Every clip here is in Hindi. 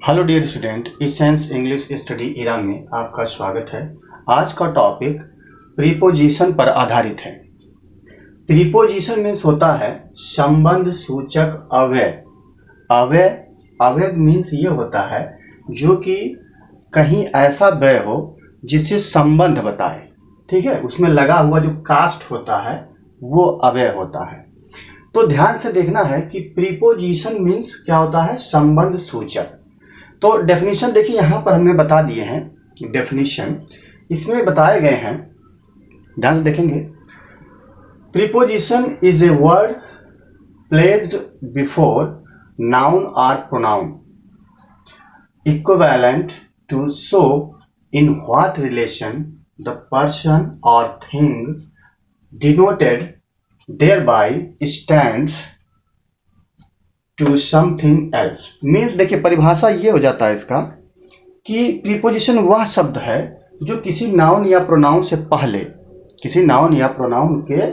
Hello dear student, essence English study era में आपका स्वागत है। आज का टॉपिक प्रीपोजिशन पर आधारित है। प्रीपोजिशन मीन्स होता है संबंध सूचक अव्यय। अव्यय मीन्स ये होता है जो कि कहीं ऐसा व्यय हो जिससे संबंध बताए, ठीक है, उसमें लगा हुआ जो कास्ट होता है वो अव्यय होता है। तो ध्यान से देखना है कि प्रीपोजिशन मीन्स क्या होता है, संबंध सूचक। तो डेफिनेशन देखिए यहाँ पर हमने बता दिए हैं। डेफिनेशन इसमें बताए गए हैं, ध्यान से देखेंगे। Preposition is a word placed before noun और pronoun equivalent to show in what relation the person और thing denoted thereby stands to something else. Means देखिए परिभाषा ये हो जाता है इसका कि प्रीपोजिशन वह शब्द है जो किसी नाउन या प्रोनाउन से पहले, किसी नाउन या प्रोनाउन के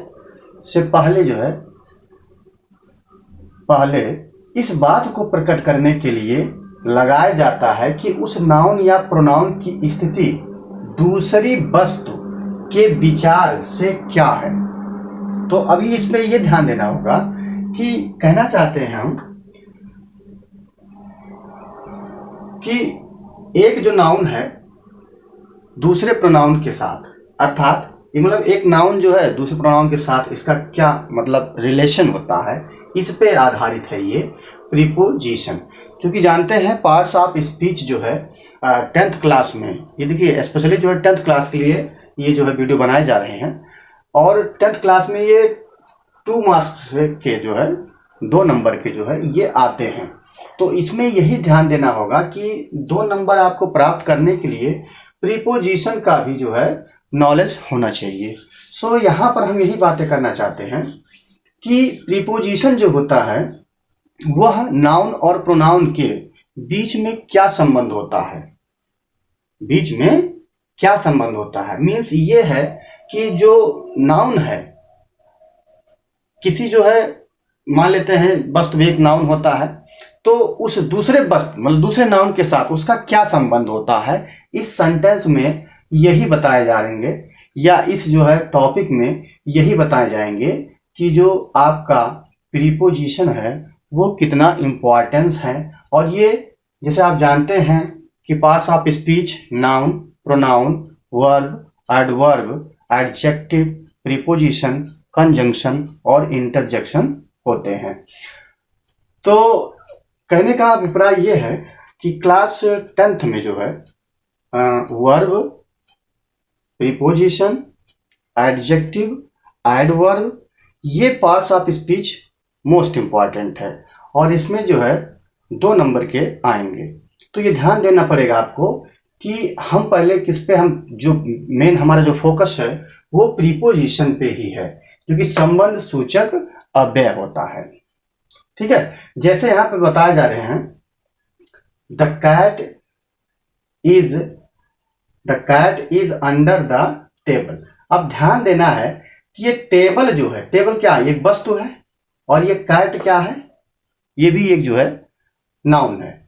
से पहले जो है, पहले इस बात को प्रकट करने के लिए लगाया जाता है कि उस नाउन या प्रोनाउन की स्थिति दूसरी वस्तु के विचार से क्या है। तो अभी इसमें ये ध्यान देना होगा कि कहना चाहते हैं हम कि एक जो नाउन है दूसरे प्रोनाउन के साथ, अर्थात मतलब एक नाउन जो है दूसरे प्रोनाउन के साथ इसका क्या मतलब रिलेशन होता है, इस पे आधारित है ये प्रीपोजिशन। क्योंकि जानते हैं पार्ट्स ऑफ स्पीच जो है 10th क्लास में, ये देखिए स्पेशली जो है 10th क्लास के लिए ये जो है वीडियो बनाए जा रहे हैं। और 10th क्लास में ये 2 मार्क्स के जो है 2 नंबर के जो है ये आते हैं। तो इसमें यही ध्यान देना होगा कि 2 नंबर आपको प्राप्त करने के लिए प्रीपोजिशन का भी जो है नॉलेज होना चाहिए। सो यहाँ पर हम यही बातें करना चाहते हैं कि प्रीपोजिशन जो होता है वह नाउन और प्रोनाउन के बीच में क्या संबंध होता है, बीच में क्या संबंध होता है। मीन्स ये है कि जो नाउन है, किसी जो है मान लेते हैं वस्तु भी एक नाउन होता है, तो उस दूसरे वस्तु मतलब दूसरे नाउन के साथ उसका क्या संबंध होता है, इस सेंटेंस में यही बताए जाएंगे, या इस जो है टॉपिक में यही बताए जाएंगे कि जो आपका प्रीपोजिशन है वो कितना इम्पोर्टेंस है। और ये जैसे आप जानते हैं कि parts of speech noun, pronoun, verb, adverb, adjective, preposition, conjunction और इंटरजेक्शन होते हैं। तो कहने का अभिप्राय ये है कि क्लास 10th में जो है वर्ब, प्रीपोजिशन, एडजेक्टिव, एडवर्ब, ये parts of speech most important है और इसमें जो है 2 नंबर के आएंगे। तो ये ध्यान देना पड़ेगा आपको कि हम पहले किस पे, हम जो मेन हमारा जो फोकस है वो प्रीपोजिशन पे ही है, क्योंकि संबंध सूचक अव्यय होता है, ठीक है। जैसे यहाँ पे बताए जा रहे हैं the cat is under the table. अब ध्यान देना है कि ये टेबल जो है, टेबल क्या है, एक वस्तु है, और ये कैट क्या है, ये भी एक जो है नाउन है।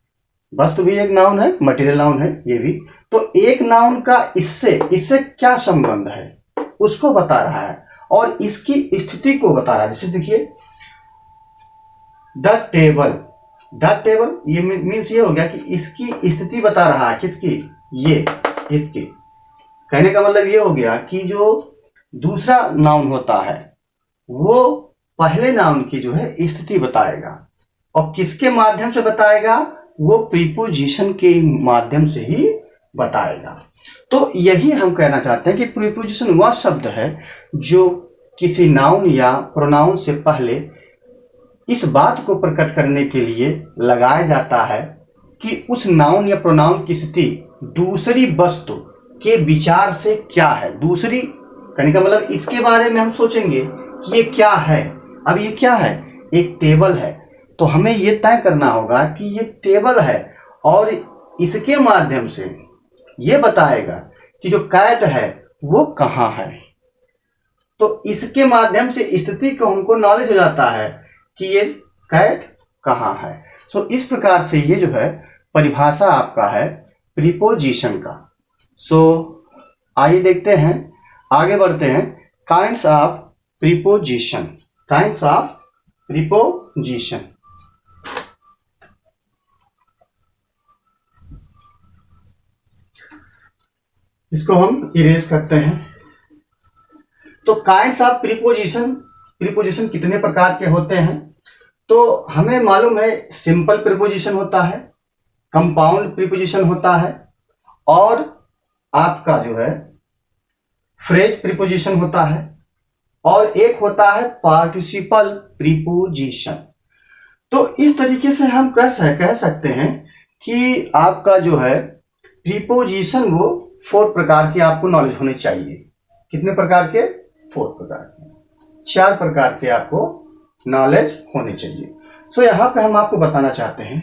वस्तु भी एक नाउन है, मटेरियल नाउन है ये भी। तो एक नाउन का इससे क्या संबंध है उसको बता रहा है और इसकी स्थिति को बता रहा है। जैसे देखिए द टेबल ये मीन्स ये हो गया कि इसकी स्थिति बता रहा है, किसकी, ये इसकी। कहने का मतलब ये हो गया कि जो दूसरा नाउन होता है वो पहले नाउन की जो है स्थिति बताएगा, और किसके माध्यम से बताएगा, वो प्रीपोजिशन के माध्यम से ही बताएगा। तो यही हम कहना चाहते हैं कि प्रीपोजिशन वह शब्द है जो किसी नाउन या प्रोनाउन से पहले इस बात को प्रकट करने के लिए लगाया जाता है कि उस नाउन या प्रोनाउन की स्थिति दूसरी वस्तु के विचार से क्या है। दूसरी कहने का मतलब इसके बारे में हम सोचेंगे कि ये क्या है। अब ये क्या है, एक टेबल है, तो हमें ये तय करना होगा कि ये टेबल है और इसके माध्यम से ये बताएगा कि जो कैट है वो कहाँ है। तो इसके माध्यम से स्थिति को हमको नॉलेज हो जाता है कि ये कैट कहाँ है। सो इस प्रकार से ये जो है परिभाषा आपका है प्रीपोजिशन का। सो आइए देखते हैं, आगे बढ़ते हैं। Kinds of preposition, kinds of preposition. इसको हम इरेज करते हैं। तो काइंड्स ऑफ प्रीपोजिशन, प्रीपोजिशन कितने प्रकार के होते हैं? तो हमें मालूम है सिंपल प्रीपोजिशन होता है, कंपाउंड प्रीपोजिशन होता है, और आपका जो है फ्रेज प्रीपोजिशन होता है, और एक होता है पार्टिसिपल प्रीपोजिशन। तो इस तरीके से हम कह सकते हैं कि आपका जो है प्रीपोजिशन वो 4 प्रकार की आपको नॉलेज होनी चाहिए। कितने प्रकार के? 4 प्रकार के, 4 प्रकार के आपको नॉलेज होने चाहिए। सो यहां पे हम आपको बताना चाहते हैं,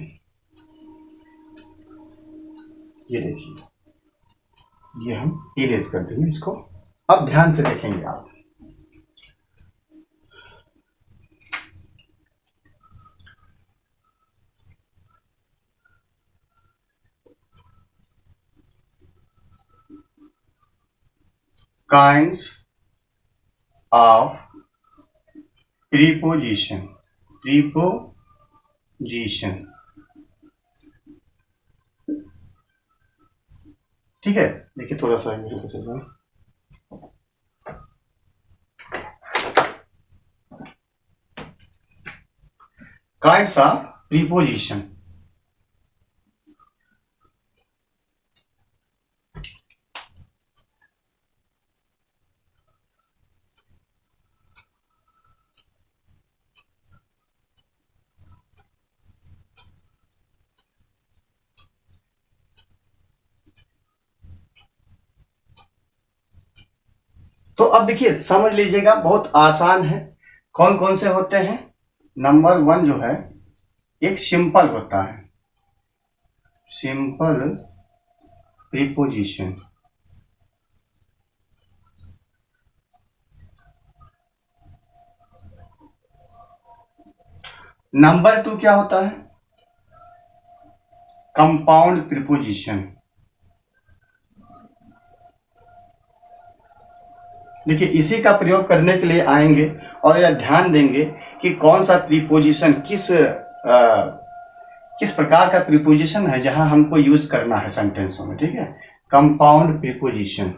ये देखिए, ये हम इरेज कर देंगे इसको। अब ध्यान से देखेंगे आप। काइंड्स ऑफ प्रीपोजिशन, प्रीपोजिशन, ठीक है। देखिए थोड़ा सा मेरे को चल रहा है। Kinds of preposition. तो अब देखिए समझ लीजिएगा, बहुत आसान है। कौन कौन से होते हैं? नंबर 1 जो है एक सिंपल होता है, सिंपल प्रीपोजिशन। नंबर 2 क्या होता है? Compound preposition. देखिए इसी का प्रयोग करने के लिए आएंगे और यह ध्यान देंगे कि कौन सा प्रीपोजिशन किस प्रकार का प्रीपोजिशन है जहां हमको यूज करना है सेंटेंसों में, ठीक है। Compound preposition.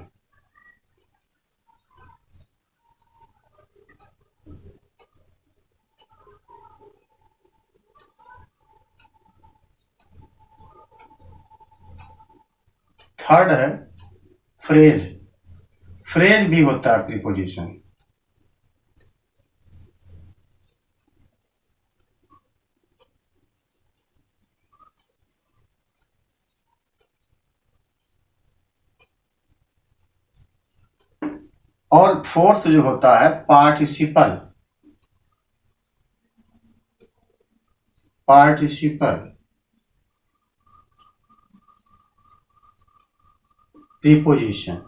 थर्ड है फ्रेज। फ्रेज भी होता है प्रीपोजिशन। और फोर्थ जो होता है participle. Participle preposition.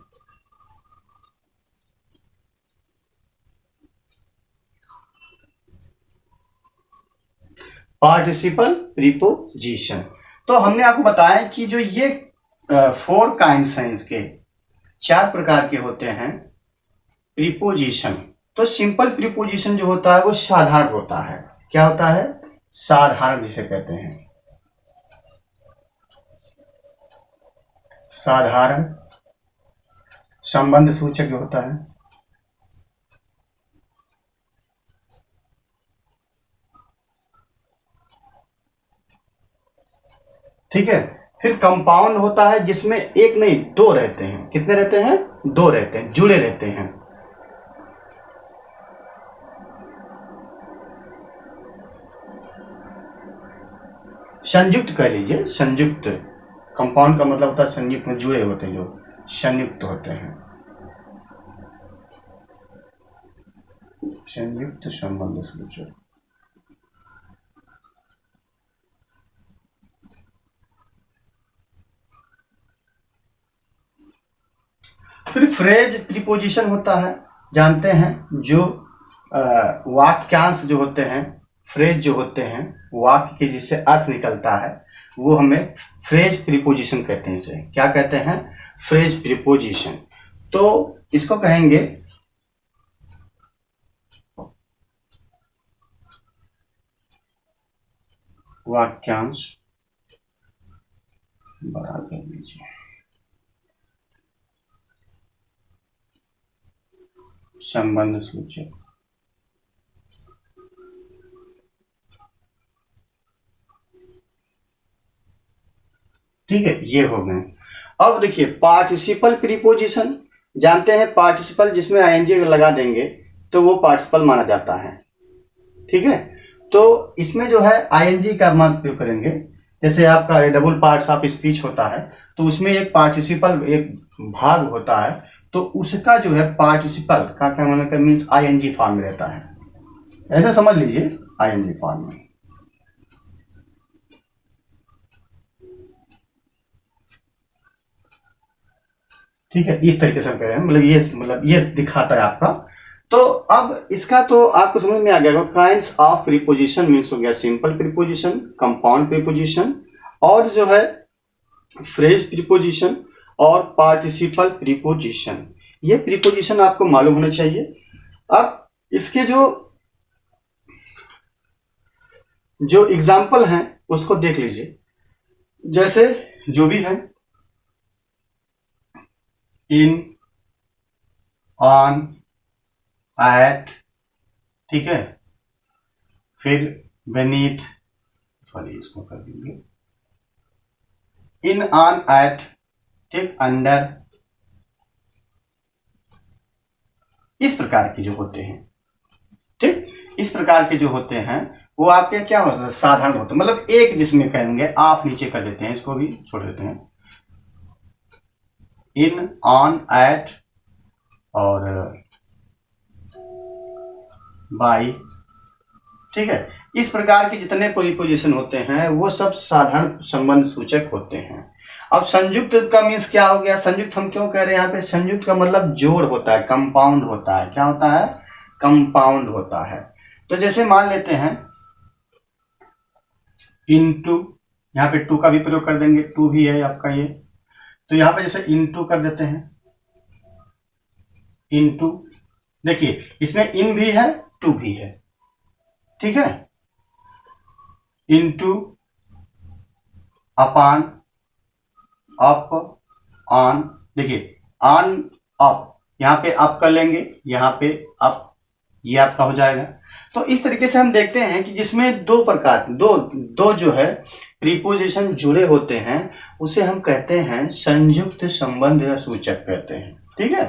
Participle preposition. तो हमने आपको बताया कि जो ये 4 काइंड्स हैं, इसके 4 प्रकार के होते हैं प्रीपोजिशन। तो सिंपल प्रीपोजिशन जो होता है वो साधारण होता है। क्या होता है? साधारण जिसे कहते हैं, साधारण संबंध सूचक जो होता है। ठीक है। फिर कंपाउंड होता है जिसमें एक नहीं 2 रहते हैं। कितने रहते हैं? 2 रहते हैं, जुड़े रहते हैं। संयुक्त कह लीजिए, संयुक्त। कंपाउंड का मतलब होता है संयुक्त में जुड़े होते हैं, जो संयुक्त होते हैं, संयुक्त संबंध सूचक। फिर फ्रेज प्रीपोजिशन होता है, जानते हैं, जो वाक्यांश जो होते हैं फ्रेज जो होते हैं, वाक्य के जिससे अर्थ निकलता है, वो हमें फ्रेज प्रीपोजिशन कहते हैं। इसे क्या कहते हैं? Phrase preposition. तो इसको कहेंगे वाक्यांश, बड़ा कर लीजिए, संबंध सूचक। ठीक है, ये हो गए। अब देखिए पार्टिसिपल प्रीपोजिशन, जानते हैं पार्टिसिपल जिसमें आईएनजी लगा देंगे तो वो पार्टिसिपल माना जाता है। ठीक है, तो इसमें जो है आईएनजी का मान प्रयोग करेंगे। जैसे आपका डबल पार्ट्स ऑफ स्पीच होता है, तो उसमें एक पार्टिसिपल एक भाग होता है, तो उसका जो है पार्टिसिपल का क्या मतलब का मीन्स आईएनजी फॉर्म में रहता है। ऐसे समझ लीजिए, आईएनजी फॉर्म में। ठीक है, इस तरीके से हम कह रहे हैं, मतलब ये दिखाता है आपका। तो अब इसका तो आपको समझ में आ गया। काइंड्स ऑफ प्रीपोजिशन मीन्स हो गया सिंपल प्रीपोजिशन, कंपाउंड प्रीपोजिशन, और जो है फ्रेज प्रीपोजिशन और पार्टिसिपल प्रीपोजिशन। ये प्रीपोजिशन आपको मालूम होना चाहिए। अब इसके जो एग्जाम्पल हैं उसको देख लीजिए। जैसे जो भी है, इन, ऑन, एट, ठीक है, फिर बेनीथ, सॉरी इसको कर देंगे, इन, ऑन, एट, ठीक, अंडर, इस प्रकार के जो होते हैं, ठीक, इस प्रकार के जो होते हैं वो आपके क्या हो सकते हैं? साधारण होते हैं। मतलब एक जिसमें कहेंगे, आप नीचे कर देते हैं, इसको भी छोड़ देते हैं, इन, ऑन, एट और बाई। ठीक है, इस प्रकार के जितने प्रीपोजिशन होते हैं वो सब साधारण संबंध सूचक होते हैं। अब संयुक्त का मीन्स क्या हो गया? संयुक्त हम क्यों कह रहे हैं यहाँ पे? संयुक्त का मतलब जोड़ होता है, कंपाउंड होता है। क्या होता है? कंपाउंड होता है। तो जैसे मान लेते हैं इनटू, यहाँ पे टू का भी प्रयोग कर देंगे, टू भी है आपका ये, तो यहाँ पे जैसे इनटू कर देते हैं, इनटू, देखिए इसमें इन भी है, टू भी है, ठीक है, इनटू, अपान, अप, ऑन, देखिए ऑन, अप, यहाँ पे अप कर लेंगे, यहाँ पे अप, ये आपका हो जाएगा। तो इस तरीके से हम देखते हैं कि जिसमें दो प्रकार दो जो है प्रीपोजिशन जुड़े होते हैं उसे हम कहते हैं संयुक्त संबंध या सूचक कहते हैं। ठीक है,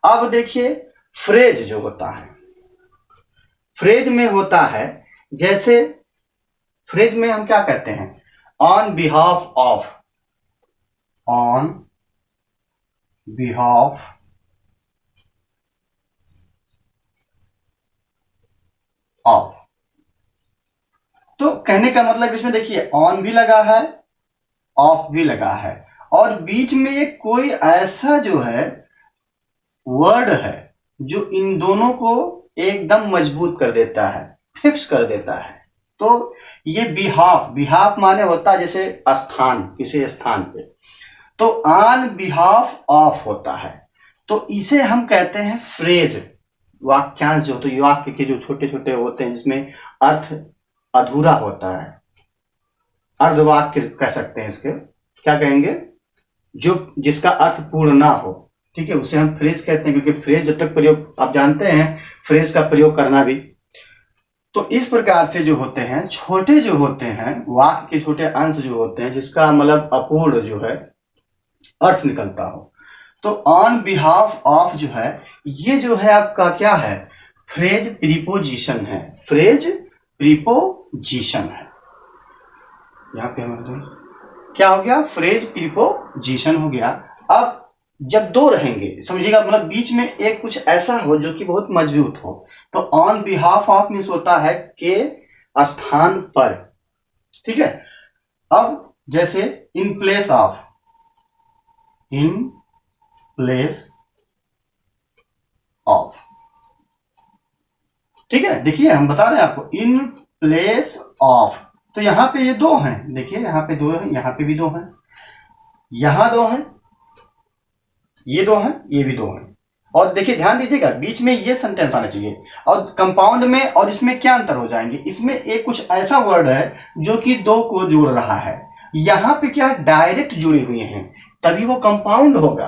अब देखिए फ्रेज जो होता है, फ्रेज में होता है, जैसे फ्रेज में हम क्या कहते हैं? On behalf of, on behalf of. तो कहने का मतलब इसमें देखिए ऑन भी लगा है, ऑफ भी लगा है, और बीच में एक कोई ऐसा जो है वर्ड है जो इन दोनों को एकदम मजबूत कर देता है, फिक्स कर देता है। तो ये बिहाफ, बिहाफ माने होता है जैसे स्थान, किसी स्थान पे, तो ऑन बिहाफ ऑफ होता है। तो इसे हम कहते हैं फ्रेज। वाक्यांश जो, तो वाक्य के जो छोटे छोटे होते हैं जिसमें अर्थ अधूरा होता है, अर्धवाक्य कह सकते हैं इसके, क्या कहेंगे? जो जिसका अर्थ पूर्ण ना हो, ठीक है, उसे हम फ्रेज कहते हैं। क्योंकि फ्रेज जब तक प्रयोग, आप जानते हैं फ्रेज का प्रयोग करना भी। तो इस प्रकार से जो होते हैं, छोटे जो होते हैं वाक्य के छोटे अंश जो होते हैं जिसका मतलब अपूर्ण जो है अर्थ निकलता हो, तो ऑन बिहाफ ऑफ जो है, ये जो है आपका क्या है? फ्रेज प्रीपोजिशन है, फ्रेज प्रीपोजिशन है। यहाँ पे हम क्या हो गया? फ्रेज प्रीपोजिशन हो गया। अब जब दो रहेंगे, समझिएगा, मतलब बीच में एक कुछ ऐसा हो जो कि बहुत मजबूत हो, तो ऑन बिहाफ ऑफ मीन्स होता है के स्थान पर। ठीक है, अब जैसे इन place of, in place of, ठीक है, देखिए हम बता रहे हैं आपको, इन प्लेस ऑफ। तो यहाँ पे ये दो हैं, देखिए यहाँ पे दो हैं, यहाँ पे भी दो हैं, यहाँ दो हैं, ये दो हैं, ये भी दो हैं। और देखिए ध्यान दीजिएगा बीच में ये सेंटेंस आना चाहिए। और कंपाउंड में और इसमें क्या अंतर हो जाएंगे, इसमें एक कुछ ऐसा वर्ड है जो कि दो को जोड़ रहा है, यहाँ पे क्या डायरेक्ट जुड़े हुए हैं, तभी वो कंपाउंड होगा।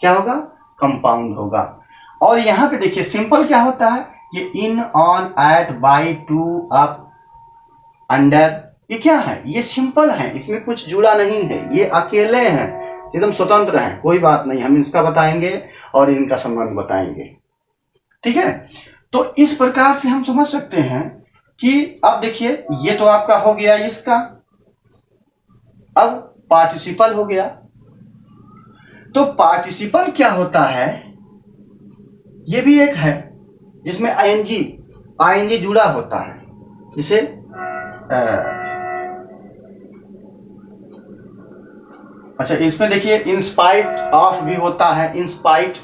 क्या होगा, कंपाउंड होगा। और यहाँ पे देखिए सिंपल क्या होता है, ये in, on, at, by, to, up, under, ये क्या है, ये सिंपल है, इसमें कुछ जुड़ा नहीं है, ये अकेले हैं, एकदम स्वतंत्र हैं। कोई बात नहीं, हम इसका बताएंगे और इनका संबंध बताएंगे। ठीक है, तो इस प्रकार से हम समझ सकते हैं कि अब देखिए ये तो आपका हो गया इसका, अब पार्टिसिपल हो गया। तो पार्टिसिपल क्या होता है, ये भी एक है जिसमें आईएनजी जुड़ा होता है, जिसे अच्छा इसमें देखिए इंस्पाइट ऑफ भी होता है, इंस्पाइट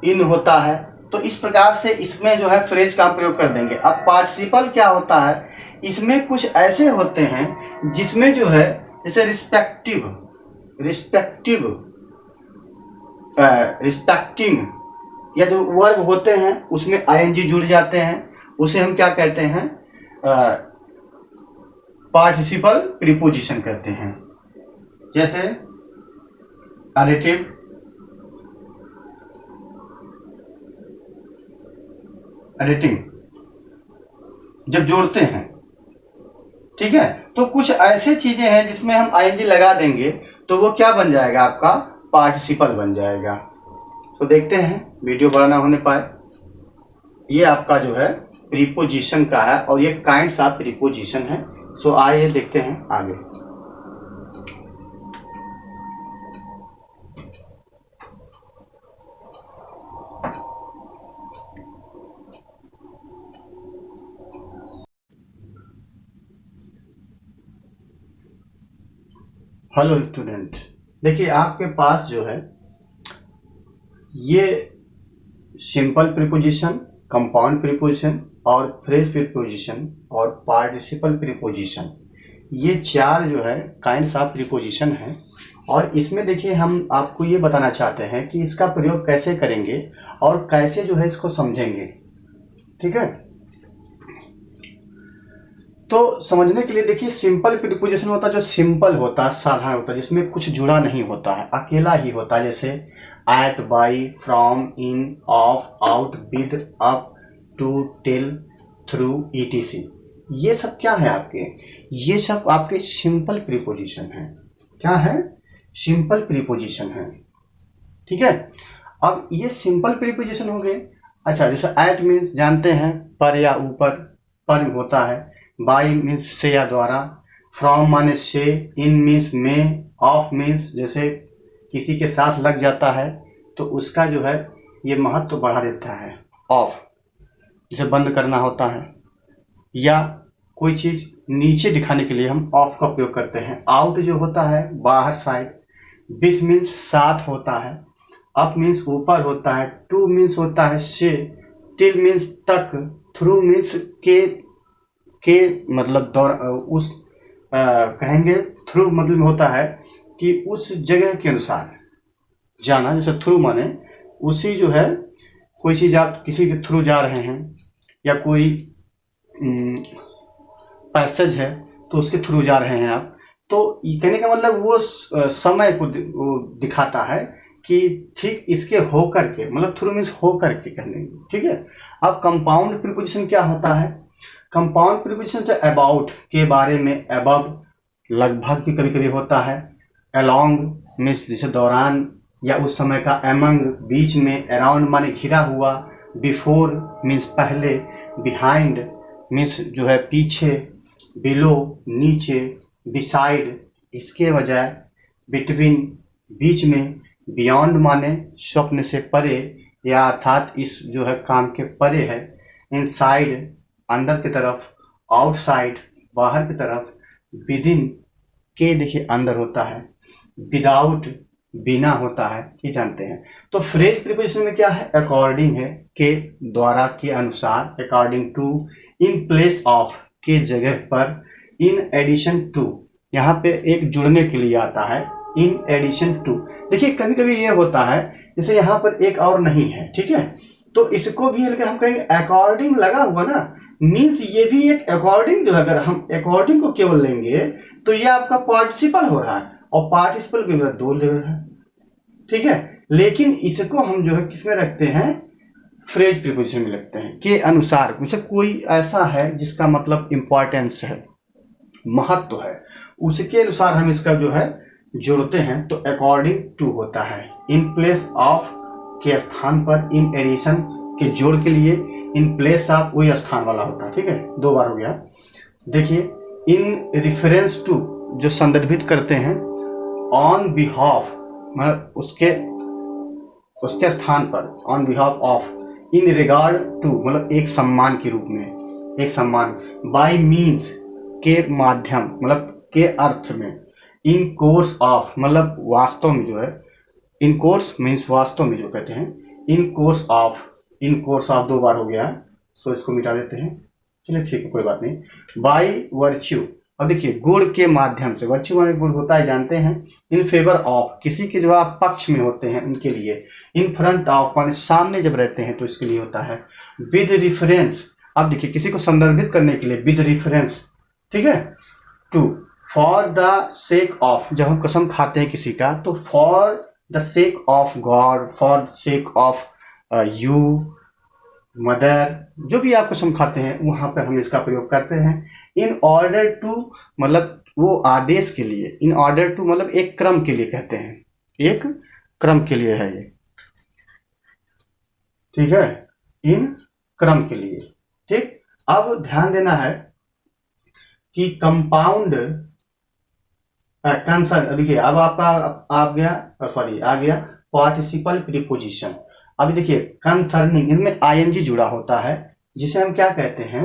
इन होता है। तो इस प्रकार से इसमें जो है फ्रेज का प्रयोग कर देंगे। अब पार्टिसिपल क्या होता है, इसमें कुछ ऐसे होते हैं जिसमें जो है जैसे रिस्पेक्टिंग या जो वर्ब होते हैं उसमें आईएनजी जुड़ जाते हैं, उसे हम क्या कहते हैं, पार्टिसिपल प्रीपोजिशन कहते हैं। जैसे एडिटिंग जब जोड़ते हैं, ठीक है, तो कुछ ऐसे चीजें हैं जिसमें हम आईएनजी लगा देंगे तो वो क्या बन जाएगा, आपका पार्टिसिपल बन जाएगा। तो देखते हैं वीडियो बड़ा ना होने पाए। ये आपका जो है प्रीपोजिशन का है और ये काइंड्स ऑफ प्रीपोजिशन है। सो आइए देखते हैं आगे। हेलो स्टूडेंट, देखिए आपके पास जो है ये सिंपल प्रीपोजिशन, कंपाउंड प्रीपोजिशन और फ्रेज प्रीपोजिशन और पार्टिसिपल प्रीपोजिशन, ये चार जो है काइंड्स ऑफ प्रीपोजिशन हैं। और इसमें देखिए हम आपको ये बताना चाहते हैं कि इसका प्रयोग कैसे करेंगे और कैसे जो है इसको समझेंगे। ठीक है, तो समझने के लिए देखिए सिंपल प्रीपोजिशन होता है जो सिंपल होता है, साधारण होता है, जिसमें कुछ जुड़ा नहीं होता है, अकेला ही होता है। जैसे at, by, from, in, of, out, with, up, to, till, through, etc। ये सब क्या है आपके, ये सब आपके सिंपल प्रीपोजिशन है। क्या है, सिंपल प्रीपोजिशन है। ठीक है, अब ये सिंपल प्रीपोजिशन हो गए। अच्छा, जैसे एट मीन्स जानते हैं पर या ऊपर, पर होता है। बाई मीन्स से या द्वारा, फ्रॉम माने से, इन मीन्स में, ऑफ मीन्स जैसे किसी के साथ लग जाता है तो उसका जो है ये महत्व तो बढ़ा देता है। ऑफ जैसे बंद करना होता है या कोई चीज़ नीचे दिखाने के लिए हम ऑफ का उपयोग करते हैं। आउट जो होता है बाहर साइड, विथ मीन्स साथ होता है, अप मीन्स ऊपर होता है, टू मीन्स होता है से, टिल मीन्स तक, थ्रू मीन्स के मतलब दौर उस कहेंगे, थ्रू मतलब होता है कि उस जगह के अनुसार जाना। जैसे थ्रू माने उसी जो है कोई चीज़ आप किसी के थ्रू जा रहे हैं या कोई पैसेज है तो उसके थ्रू जा रहे हैं आप, तो कहने का मतलब वो समय को वो दिखाता है कि ठीक इसके हो करके, मतलब थ्रू मीन्स हो करके कहने। ठीक है, अब कंपाउंड प्रीपोजिशन क्या होता है, कंपाउंड प्रीपोजिशन से अबाउट के बारे में, अबव लगभग भी कभी कभी होता है, अलोंग मीन्स जैसे दौरान या उस समय का, एमंग बीच में, अराउंड माने घिरा हुआ, बिफोर मीन्स पहले, बिहाइंड मीन्स जो है पीछे, बिलो नीचे, बिसाइड इसके बजाय, बिटवीन बीच में, बियॉन्ड माने स्वप्न से परे या अर्थात इस जो है काम के परे है, इनसाइड अंदर की तरफ, आउटसाइड बाहर की तरफ, विदिन के देखिए अंदर होता है, विदाउट बिना होता है, ये जानते हैं। तो फ्रेज प्रीपोजिशन में क्या है, अकॉर्डिंग है, के द्वारा, के अनुसार, according to, in place of के जगह पर इन एडिशन टू, यहाँ पे एक जुड़ने के लिए आता है, इन एडिशन टू। देखिए कभी कभी ये होता है जैसे यहाँ पर एक और नहीं है, ठीक है, तो इसको भी हम कहेंगे अकॉर्डिंग लगा हुआ ना, मीन्स ये भी एक अकॉर्डिंग जो है, अगर हम अकॉर्डिंग को केवल लेंगे तो ये आपका पार्टिसिपल हो रहा है, और पार्टिसिपल के बाद दो लेवल है, ठीक है। लेकिन इसको हम जो है किसमें रखते हैं, फ्रेज प्रीपोजिशन में रखते हैं, के अनुसार। जैसे कोई ऐसा है जिसका मतलब इंपॉर्टेंस है, महत्व है, उसके अनुसार हम इसका जो है जोड़ते हैं, तो अकॉर्डिंग टू होता है। इन प्लेस ऑफ के स्थान पर, इन एडिशन के जोड़ के लिए, इन प्लेस ऑफ वही स्थान वाला होता है, ठीक है, दो बार हो गया। देखिए इन रिफरेंस टू जो संदर्भित करते हैं, ऑन बिहाफ मतलब उसके स्थान पर, on behalf of, in regard to मतलब एक सम्मान के रूप में, एक सम्मान, बाय मीन्स के माध्यम मतलब के अर्थ में, इन कोर्स ऑफ मतलब वास्तव में जो है, इन कोर्स मीन्स वास्तव में जो कहते हैं, in course of, in course of दो बार हो गया, सो इसको मिटा देते हैं, चलिए ठीक है कोई बात नहीं। बाय वर्च्यू, अब देखिए गुण के माध्यम से, वर्च्यू माने गुण होता है जानते हैं। इन फेवर ऑफ, किसी के जो आप पक्ष में होते हैं उनके लिए। इन फ्रंट ऑफ माने सामने जब रहते हैं तो इसके लिए होता है। विद रिफरेंस, अब देखिए किसी को संदर्भित करने के लिए विद रिफरेंस, ठीक है, to, for the sake of, जब हम कसम खाते हैं किसी का तो for the sake of God, for the sake of you, mother, जो भी आप कसम खाते हैं वहां पर हम इसका प्रयोग करते हैं। इन ऑर्डर टू मतलब वो आदेश के लिए, इन ऑर्डर टू मतलब एक क्रम के लिए कहते हैं, एक क्रम के लिए है ये, ठीक है, इन क्रम के लिए, ठीक। अब ध्यान देना है कि कंपाउंड कंसर्न, देखिए अब आपका आ गया पार्टिसिपल प्रीपोजिशन। अब देखिए कंसर्निंग, इसमें आईएनजी जुड़ा होता है, जिसे हम क्या कहते हैं,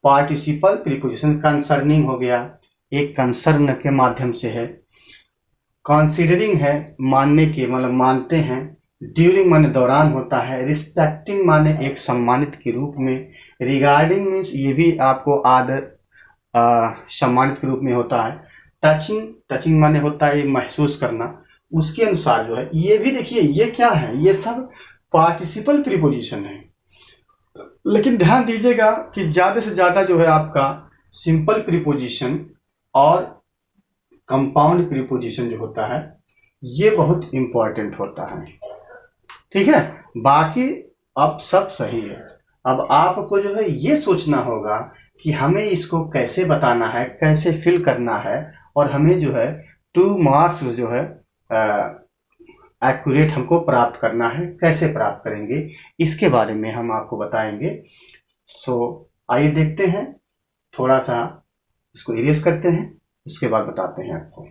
पार्टिसिपल प्रीपोजिशन। कंसर्निंग हो गया, एक कंसर्न के माध्यम से है। कंसीडरिंग है, मानने के मतलब मानते हैं। ड्यूरिंग माने दौरान होता है। रिस्पेक्टिंग माने एक सम्मानित के रूप में। रिगार्डिंग मीन्स ये भी आपको आदर सम्मानित के रूप में होता है। टचिंग माने होता है महसूस करना, उसके अनुसार जो है। ये भी देखिए ये क्या है, ये सब पार्टिसिपल प्रीपोजिशन है। लेकिन ध्यान दीजिएगा कि ज्यादा से ज्यादा जो है आपका सिंपल प्रीपोजिशन और कंपाउंड प्रीपोजिशन जो होता है ये बहुत इंपॉर्टेंट होता है, ठीक है। बाकी अब सब सही है। अब आपको जो है ये सोचना होगा कि हमें इसको कैसे बताना है, कैसे फिल करना है, और हमें जो है 2 मार्क्स जो है एक्यूरेट हमको प्राप्त करना है। कैसे प्राप्त करेंगे इसके बारे में हम आपको बताएंगे। सो आइए देखते हैं, थोड़ा सा इसको इरेज करते हैं, उसके बाद बताते हैं आपको।